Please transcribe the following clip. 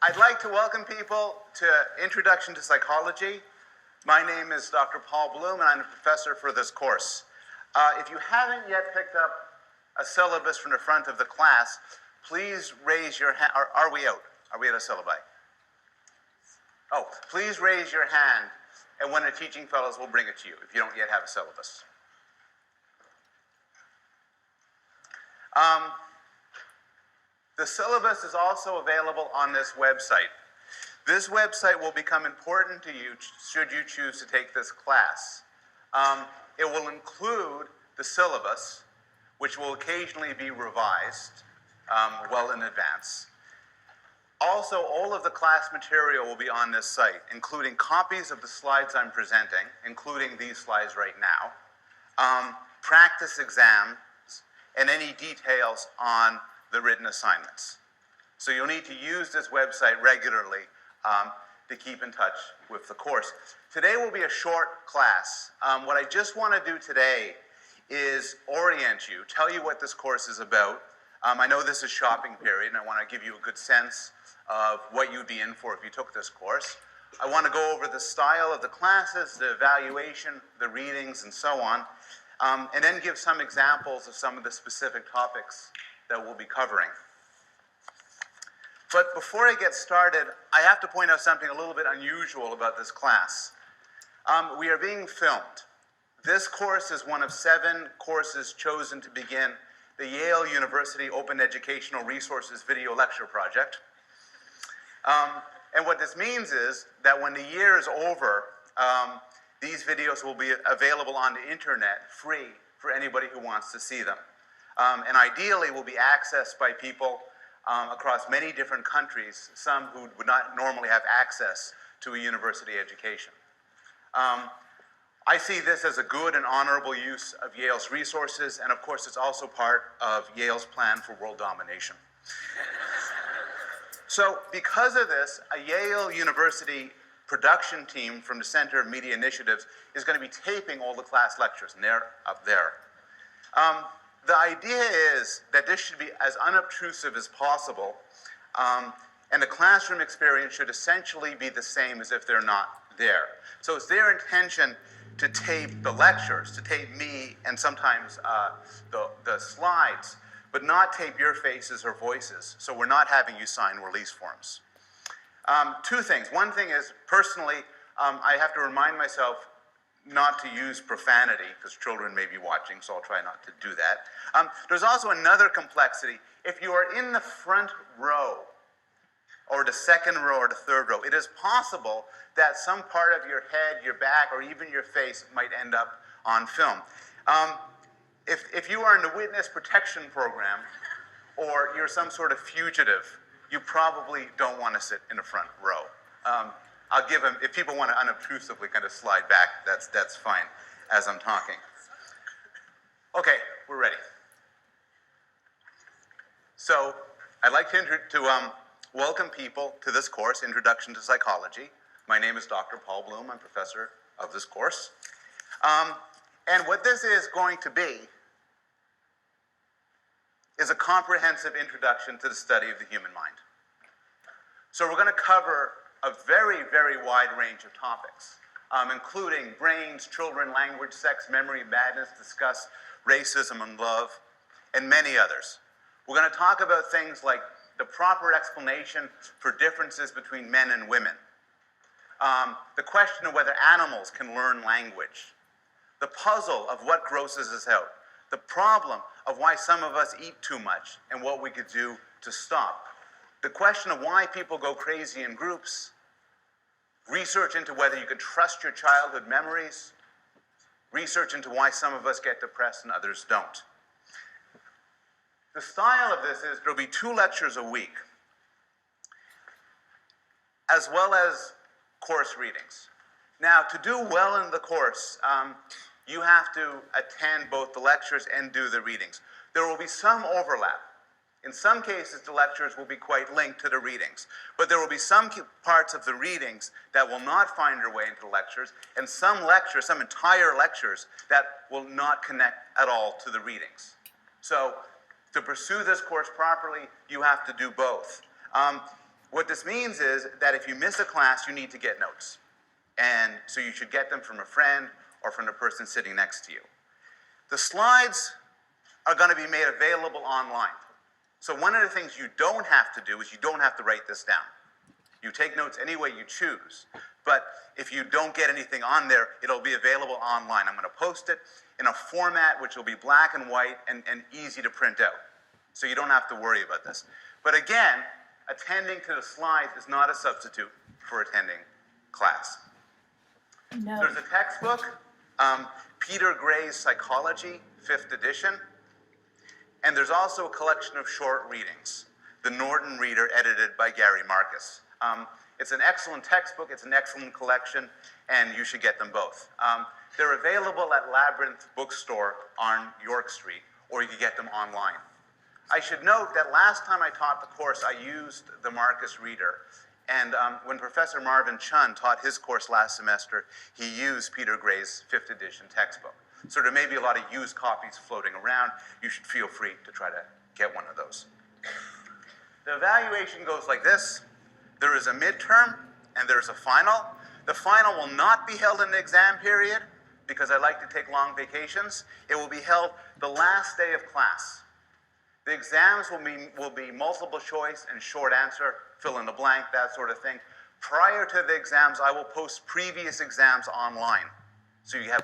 I'd like to welcome people to Introduction to Psychology. My name is Dr. Paul Bloom, and I'm a professor for this course. If you haven't yet picked up a syllabus from the front of the class, please raise your hand. Are we out? Are we at a syllabi? Oh, please raise your hand, and one of the teaching fellows will bring it to you if you don't yet have a syllabus. The syllabus is also available on this website. This website will become important to you should you choose to take this class. It will include the syllabus, which will occasionally be revised well in advance. Also, all of the class material will be on this site, including copies of the slides I'm presenting, including these slides right now, practice exams, and any details on the written assignments. So you'll need to use this website regularly to keep in touch with the course. Today will be a short class. What I just want to do today is orient you, tell you what this course is about. I know this is shopping period, and I want to give you a good sense of what you'd be in for if you took this course. I want to go over the style of the classes, the evaluation, the readings, and so on, and then give some examples of some of the specific topics that we'll be covering. But before I get started, I have to point out something a little bit unusual about this class. We are being filmed. This course is one of 7 courses chosen to begin the Yale University Open Educational Resources Video Lecture Project. And what this means is that when the year is over, these videos will be available on the internet free for anybody who wants to see them. And ideally will be accessed by people across many different countries, some who would not normally have access to a university education. I see this as a good and honorable use of Yale's resources, and of course it's also part of Yale's plan for world domination. So because of this, a Yale University production team from the Center of Media Initiatives is going to be taping all the class lectures, and they're up there. The idea is that this should be as unobtrusive as possible, and the classroom experience should essentially be the same as if they're not there. So it's their intention to tape the lectures, to tape me and sometimes the slides, but not tape your faces or voices, so we're not having you sign release forms. 2 things. One thing is, personally, I have to remind myself not to use profanity, because children may be watching, so I'll try not to do that. There's also another complexity. If you are in the front row, or the second row, or the third row, it is possible that some part of your head, your back, or even your face might end up on film. If you are in the witness protection program, or you're some sort of fugitive, you probably don't want to sit in the front row. I'll give them, if people want to unobtrusively kind of slide back, that's fine as I'm talking. Okay, we're ready. So I'd like to welcome people to this course, Introduction to Psychology. My name is Dr. Paul Bloom. I'm professor of this course. And what this is going to be is a comprehensive introduction to the study of the human mind. So we're going to cover a very, very wide range of topics, including brains, children, language, sex, memory, madness, discuss racism and love, and many others. We're going to talk about things like the proper explanation for differences between men and women, the question of whether animals can learn language, the puzzle of what grosses us out, the problem of why some of us eat too much and what we could do to stop, the question of why people go crazy in groups, research into whether you can trust your childhood memories, research into why some of us get depressed and others don't. The style of this is there'll be 2 lectures a week, as well as course readings. Now, to do well in the course, you have to attend both the lectures and do the readings. There will be some overlap. In some cases, the lectures will be quite linked to the readings, but there will be some parts of the readings that will not find their way into the lectures, and some lectures, some entire lectures, that will not connect at all to the readings. So to pursue this course properly, you have to do both. What this means is that if you miss a class, you need to get notes. And so you should get them from a friend or from the person sitting next to you. The slides are going to be made available online. So one of the things you don't have to do is you don't have to write this down. You take notes any way you choose. But if you don't get anything on there, it'll be available online. I'm going to post it in a format which will be black and white and easy to print out. So you don't have to worry about this. But again, attending to the slides is not a substitute for attending class. No. There's a textbook, Peter Gray's Psychology, 5th edition. And there's also a collection of short readings, The Norton Reader, edited by Gary Marcus. It's an excellent textbook, it's an excellent collection, and you should get them both. They're available at Labyrinth Bookstore on York Street, or you can get them online. I should note that last time I taught the course, I used the Marcus Reader. And when Professor Marvin Chun taught his course last semester, he used Peter Gray's 5th edition textbook. So there may be a lot of used copies floating around. You should feel free to try to get one of those. The evaluation goes like this. There is a midterm and there's a final. The final will not be held in the exam period because I like to take long vacations. It will be held the last day of class. The exams will be multiple choice and short answer, fill in the blank, that sort of thing. Prior to the exams, I will post previous exams online. So you have